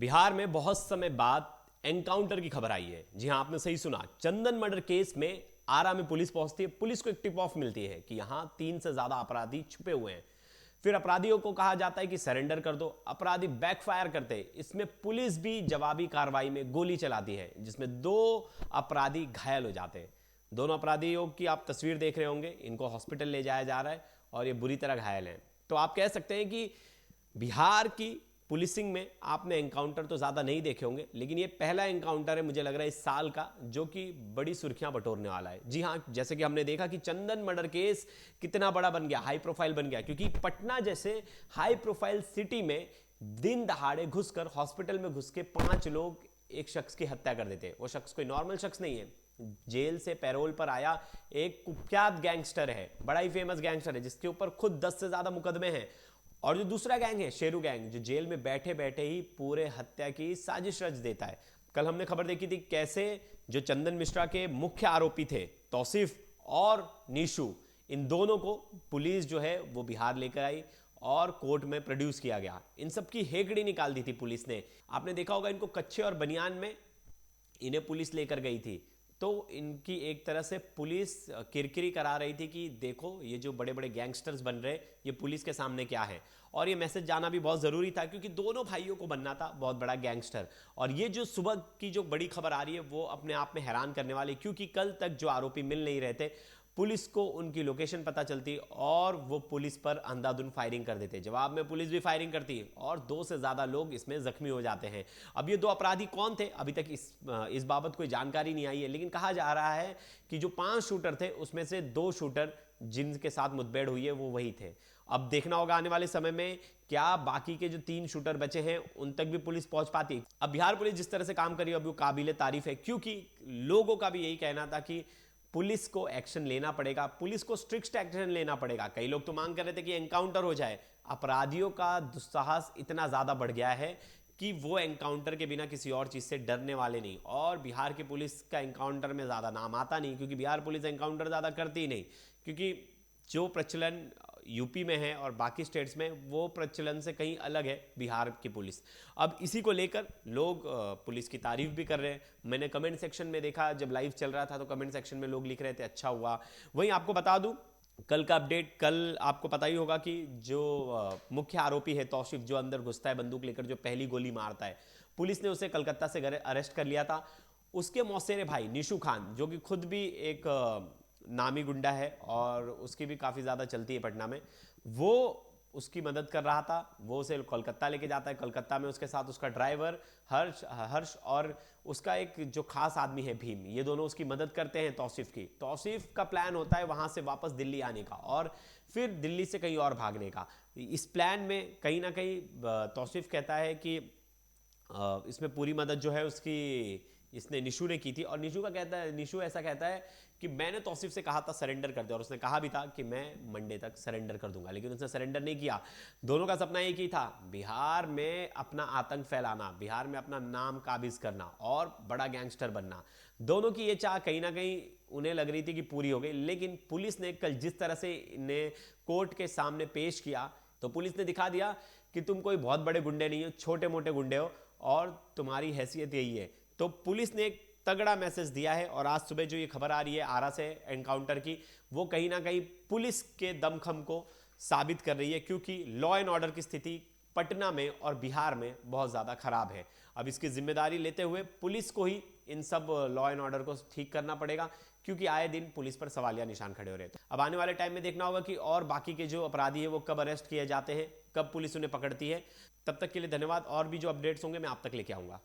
बिहार में बहुत समय बाद एनकाउंटर की खबर आई है। जी हां, आपने सही सुना। चंदन मर्डर केस में आरा में पुलिस पहुंचती है। पुलिस को एक टिप ऑफ मिलती है कि यहां 3 से ज्यादा अपराधी छुपे हुए हैं। फिर अपराधियों को कहा जाता है कि सरेंडर कर दो। अपराधी बैकफायर करते हैं। इसमें पुलिस भी जवाबी कार्रवाई में गोली चलाती है, जिसमें 2 अपराधी घायल हो जाते हैं। दोनों अपराधियों की आप तस्वीर देख रहे होंगे। इनको हॉस्पिटल ले जाया जा रहा है और ये बुरी तरह घायल हैं। तो आप कह सकते हैं कि बिहार की पुलिसिंग में आपने एनकाउंटर तो ज़्यादा नहीं देखे होंगे, लेकिन ये पहला एनकाउंटर है मुझे लग रहा है इस साल का, जो कि बड़ी सुर्खियां बटोरने वाला है। जी हाँ, जैसे कि हमने देखा कि चंदन मर्डर केस कितना बड़ा बन गया, हाई प्रोफाइल बन गया, क्योंकि पटना जैसे हाई प्रोफाइल सिटी में दिन दहाड़े घुसकर हॉस्पिटल में घुस के 5 लोग एक शख्स की हत्या कर देते हैं। वो शख्स कोई नॉर्मल शख्स नहीं है। जेल से पैरोल पर आया एक कुख्यात गैंगस्टर है, बड़ा ही फेमस गैंगस्टर है, जिसके ऊपर खुद 10 से ज्यादा मुकदमे हैं। और जो दूसरा गैंग है, शेरू गैंग, जो जेल में बैठे बैठे ही पूरे हत्या की साजिश रच देता है। कल हमने खबर देखी थी कैसे जो चंदन मिश्रा के मुख्य आरोपी थे, तौसीफ और निशु, इन दोनों को पुलिस जो है वो बिहार लेकर आई और कोर्ट में प्रोड्यूस किया गया। इन सब की हेकड़ी निकाल दी थी पुलिस ने। आपने देखा होगा इनको कच्चे और बनियान में इन्हें पुलिस लेकर गई थी। तो इनकी एक तरह से पुलिस किरकिरी करा रही थी कि देखो ये जो बड़े बड़े गैंगस्टर्स बन रहे, ये पुलिस के सामने क्या है। और ये मैसेज जाना भी बहुत ज़रूरी था, क्योंकि दोनों भाइयों को बनना था बहुत बड़ा गैंगस्टर। और ये जो सुबह की जो बड़ी खबर आ रही है वो अपने आप में हैरान करने वाली, क्योंकि कल तक जो आरोपी मिल नहीं रहे थे, पुलिस को उनकी लोकेशन पता चलती और वो पुलिस पर अंधाधुंध फायरिंग कर देते। जवाब में पुलिस भी फायरिंग करती है और 2 से ज्यादा लोग इसमें जख्मी हो जाते हैं। अब ये 2 अपराधी कौन थे, अभी तक इस बाबत कोई जानकारी नहीं आई है, लेकिन कहा जा रहा है कि जो 5 शूटर थे उसमें से 2 शूटर जिनके साथ मुठभेड़ हुई है वो वही थे। अब देखना होगा आने वाले समय में क्या बाकी के जो 3 शूटर बचे हैं उन तक भी पुलिस पहुंच पाती है। अब बिहार पुलिस जिस तरह से काम करी है अब वो काबिले तारीफ है, क्योंकि लोगों का भी यही कहना था कि पुलिस को एक्शन लेना पड़ेगा, पुलिस को स्ट्रिक्ट एक्शन लेना पड़ेगा। कई लोग तो मांग कर रहे थे कि एनकाउंटर हो जाए। अपराधियों का दुस्साहस इतना ज्यादा बढ़ गया है कि वो एनकाउंटर के बिना किसी और चीज से डरने वाले नहीं। और बिहार की पुलिस का एनकाउंटर में ज्यादा नाम आता नहीं, क्योंकि बिहार पुलिस एनकाउंटर ज्यादा करती ही नहीं। क्योंकि जो प्रचलन यूपी में है और बाकी स्टेट्स में, वो प्रचलन से कहीं अलग है बिहार की पुलिस। अब इसी को लेकर लोग पुलिस की तारीफ भी कर रहे हैं। मैंने कमेंट सेक्शन में देखा, जब लाइव चल रहा था तो कमेंट सेक्शन में लोग लिख रहे थे अच्छा हुआ। वहीं आपको बता दूं कल का अपडेट, कल आपको पता ही होगा कि जो मुख्य आरोपी है तौसीफ, जो अंदर घुसता है बंदूक लेकर, जो पहली गोली मारता है, पुलिस ने उसे कलकत्ता से अरेस्ट कर लिया था। उसके मौसेरे भाई निशु खान, जो कि खुद भी एक नामी गुंडा है और उसकी भी काफ़ी ज़्यादा चलती है पटना में, वो उसकी मदद कर रहा था। वो उसे कोलकाता लेके जाता है। कोलकाता में उसके साथ उसका ड्राइवर हर्ष और उसका एक जो खास आदमी है भीम, ये दोनों उसकी मदद करते हैं तौसीफ की। तौसीफ का प्लान होता है वहाँ से वापस दिल्ली आने का और फिर दिल्ली से कहीं और भागने का। इस प्लान में कहीं ना कहीं तौसीफ कहता है कि इसमें पूरी मदद जो है उसकी इसने निशु ने की थी। और निशु का कहता है, निशु ऐसा कहता है कि मैंने तौसीफ से कहा था सरेंडर कर दे, और उसने कहा भी था कि मैं मंडे तक सरेंडर कर दूंगा, लेकिन उसने सरेंडर नहीं किया। दोनों का सपना एक ही था, बिहार में अपना आतंक फैलाना, बिहार में अपना नाम काबिज करना और बड़ा गैंगस्टर बनना। दोनों की ये चाह कहीं ना कहीं उन्हें लग रही थी कि पूरी हो गई। लेकिन पुलिस ने कल जिस तरह से इन्हें कोर्ट के सामने पेश किया, तो पुलिस ने दिखा दिया कि तुम कोई बहुत बड़े गुंडे नहीं हो, छोटे मोटे गुंडे हो और तुम्हारी हैसियत यही है। तो पुलिस ने एक तगड़ा मैसेज दिया है। और आज सुबह जो ये खबर आ रही है आरा से एनकाउंटर की, वो कहीं ना कहीं पुलिस के दमखम को साबित कर रही है, क्योंकि लॉ एंड ऑर्डर की स्थिति पटना में और बिहार में बहुत ज़्यादा खराब है। अब इसकी जिम्मेदारी लेते हुए पुलिस को ही इन सब लॉ एंड ऑर्डर को ठीक करना पड़ेगा, क्योंकि आए दिन पुलिस पर सवालिया निशान खड़े हो रहे हैं। अब आने वाले टाइम में देखना होगा कि और बाकी के जो अपराधी है वो कब अरेस्ट किए जाते हैं, कब पुलिस उन्हें पकड़ती है। तब तक के लिए धन्यवाद। और भी जो अपडेट्स होंगे मैं आप तक लेके आऊँगा।